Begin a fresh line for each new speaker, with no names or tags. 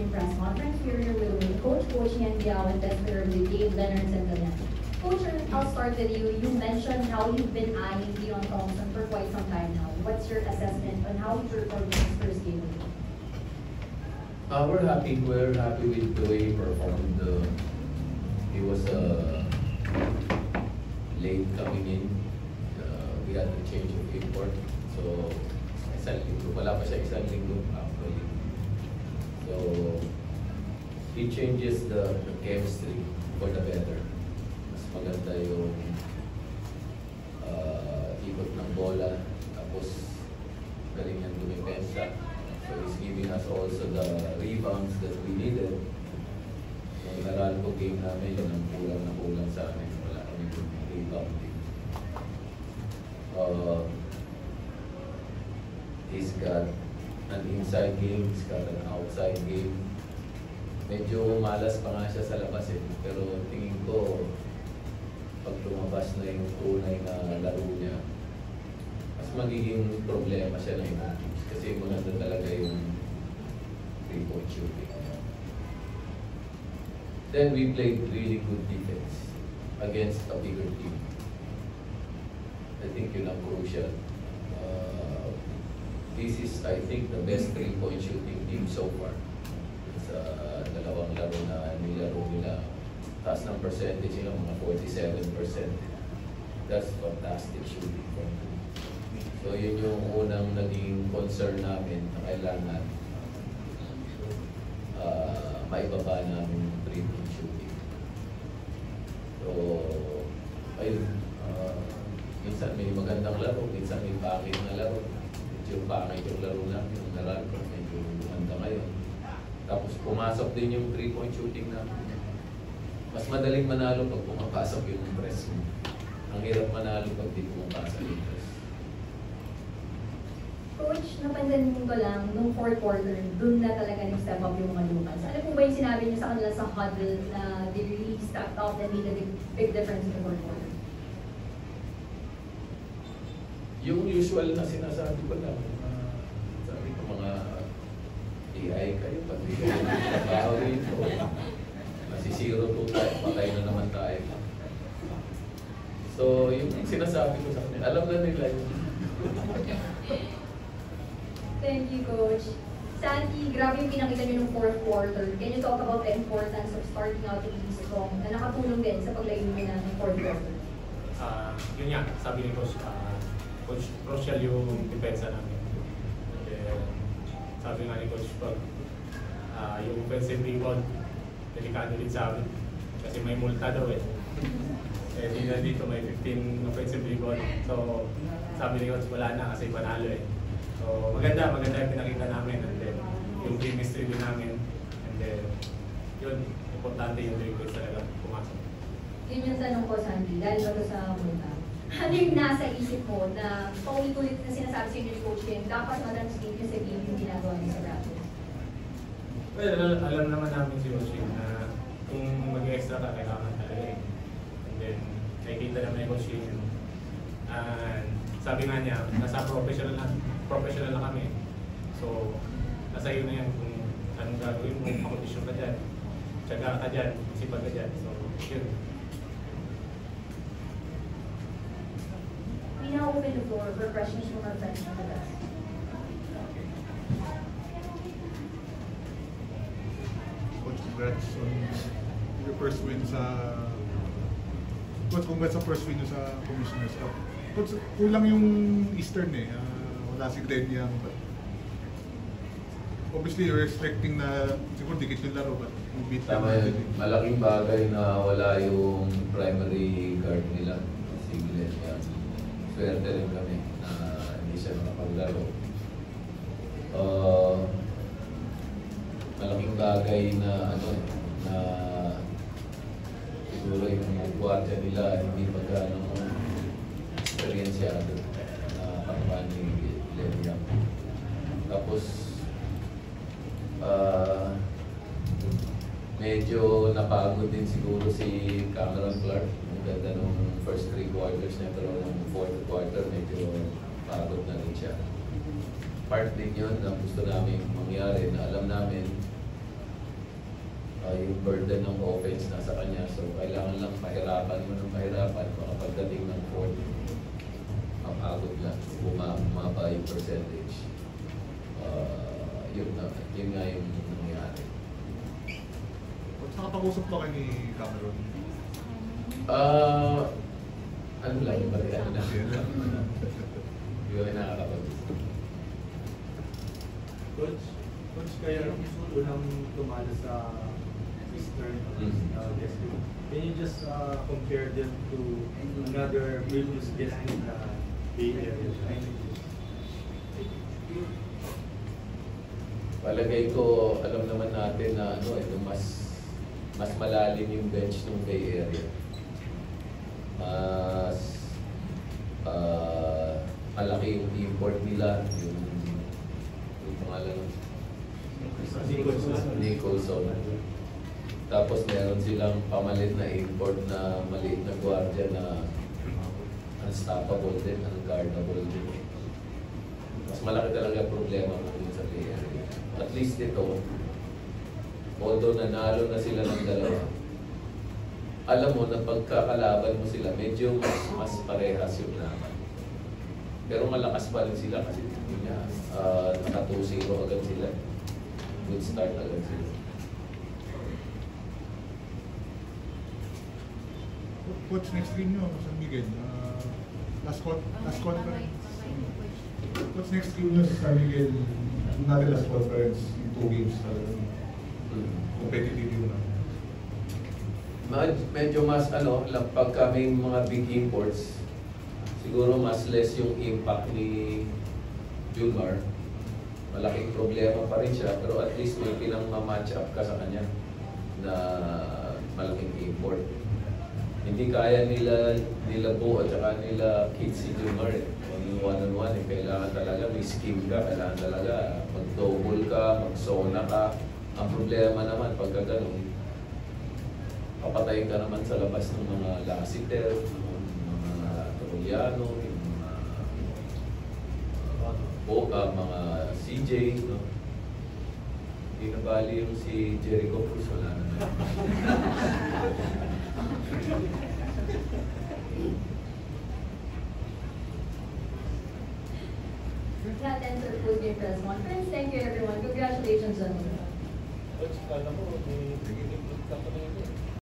opening press conference, we were with Coach Yan Biao, and then we were with Dave Leonard and Dalian. Coach, I'll start with you. You mentioned how you've been eyeing Dion Thompson for quite some time now. What's your assessment on how he performed in his first game?
We're happy. We're happy with the way he performed. He was late coming in. We had to change of import. So, isang linggo. Wala pa siya isang linggo actually. So, he changes the chemistry for the better. Mas maganda yung ikot ng bola. Tapos, galing niyang dumipensa. So, he's giving us also the rebounds that we needed. Nung naral ko game namin, yun ang kulang sa amin. Wala kami yung rebounding. He's got an inside game, he's got an outside game. Medyo malas pa nga siya sa labas eh. Pero tingin ko, pag lumabas na yung tunay na laro niya, mas magiging problema siya na yung teams. Kasi maganda talaga yung 3-point shooting. Then we played really good defense against a bigger team. I think yun ang crucial. This is, I think, the best 3-point shooting team so far. Sa dalawang laro na nilaro nila, taas ng percentage nila, mga 47%. That's fantastic shooting from them. So yun yung unang naging concern namin na kailangan maibaba namin yung 3-point shooting. So, ayun, minsan may magandang laro, minsan may pangit na laro. Medyo pangit yung laro namin, yung naral ko, medyo maganda ngayon. Tapos pumasok din yung 3-point shooting namin. Mas madaling manalo pag pumapasok yung press mo. Ang hirap manalo pag di pumapasok yung press.
Coach, napansin ko lang, nung fourth quarter, dun na talaga nag-step up yung mga Lucas. Ano po ba yung sinabi niyo sa kanila sa huddle na they really stepped out and made a big difference in the fourth quarter?
Yung usual na sinasabi ko lang, sabi ko mga AI kayo, pati kayo trabaho rito. Nasisiro po tayo, patay na naman tayo. So, yung sinasabi ko sa kanila, alam na nila yun.
Thank you, Coach. Santi, grabe yung pinakita niyo ng fourth quarter. Can you talk about the importance of starting out really strong na nakatulong din sa paglayo niyo ng fourth quarter?
Yun nga, sabi ni Coach, Coach, crucial yung depensa namin. And then, sabi nga ni Coach, pag yung offensive rebound, delikado din sa amin. Kasi may multa daw eh. Eh, dito may 15 offensive rebound. So, sabi ni Coach, wala na kasi panalo eh. So, maganda yung pinakita namin. And then, yung chemistry din namin. And then, yun, importante yung request talaga pumasok.
Yun yung tanong ko, Santi, dahil ba ito sa multa? Ano yung nasa isip mo na paulit-ulit na sinasabi sa inyo ni Coach Ken, dapat ma-translate nyo sa game yung ginagawa niyo sa practice?
Well, alam naman namin si Coach Ken na kung mag-extra ka, kailangan talaga eh. And then, nakikita naman ni Coach Ken. And sabi nga niya, nasa professional na kami. So, nasa iyo na yan kung anong gagawin mo, makondisyon ka dyan, tiyaga ka dyan, isipan ka dyan. So, yun.
We now open the floor for questions from our friends from the desk.
Coach, congrats on your first win sa... Coach, congrats sa first win sa Commissioner's Cup. Coach, kulang yung Eastern eh. Wala si Glenn Young. But obviously, you're expecting na siguro dikit yung laro, but you beat them.
Tama yun. Malaking bagay na wala yung primary guard nila. Si Glenn Young. Swerte rin kami na hindi siya nakapaglaro. Malaking bagay na na siguro yung guardia nila hindi magkano experienciado na pangpan ni Glenn Young. Tapos medyo napagod din siguro si Cameron Clark. Ang ganda nung first 3 quarters niya, pero nung fourth quarter medyo pagod na rin siya. Part din yun na gusto namin mangyari na alam namin yung burden ng offense nasa kanya. So, kailangan lang mahirapan mo ng mahirapan. Baka pagdating ng fourth, mapagod lang. Bumaba yung percentage. Yun nga yung nangyari.
Coach, nakapag-usap pa kayo ni Cameron?
Ano lang, balikan na.
Yeah.
Yun ay nakakapag-usap.
Coach, kaya unang tumalo sa Eastern District. Can you just compare them to another previous district in the Bay Area?
Palagay ko, alam naman natin na mas malalim yung bench ng Bay Area. Mas malaki yung import nila, yung pangalan ng Nicholson. Tapos meron silang pamalit na import na maliit na gwardiya na unstoppable din, unguardable din. Mas malaki talaga problema mo din sa Bay Area. At least ito, although nanalo na sila ng dalawa, alam mo na pagkakalaban mo sila, medyo mas parehas yung laban. Pero malakas pa rin sila kasi yun nga, naka 2-0 agad sila. Good start agad sila.
Coach, next game nyo, San Miguel. Last conference. Coach, next game nyo sa San Miguel, natin last conference, yung 2 games talaga. Competitive yun na.
Medyo mas pag kaming mga big imports, siguro mas less yung impact ni Julmar. Malaking problema pa rin siya, pero at least may pinang-match up ka sa kanya na malaking import. Hindi kaya nila Bo at saka nila kids si Julmar yung one-on-one. Kailangan talaga may skill ka, kailangan talaga mag-double ka, mag-zona ka. Ang problema naman pagka ganun, papatayin ka naman sa labas ng mga Lassiter, mga Troyano, yung mga Boca, mga CJ, no? Hindi na bali yung si Jericho Cruz, wala na.
That ends our post-game press conference. Thank you everyone. Congratulations, gentlemen.
Coach, kala mo, may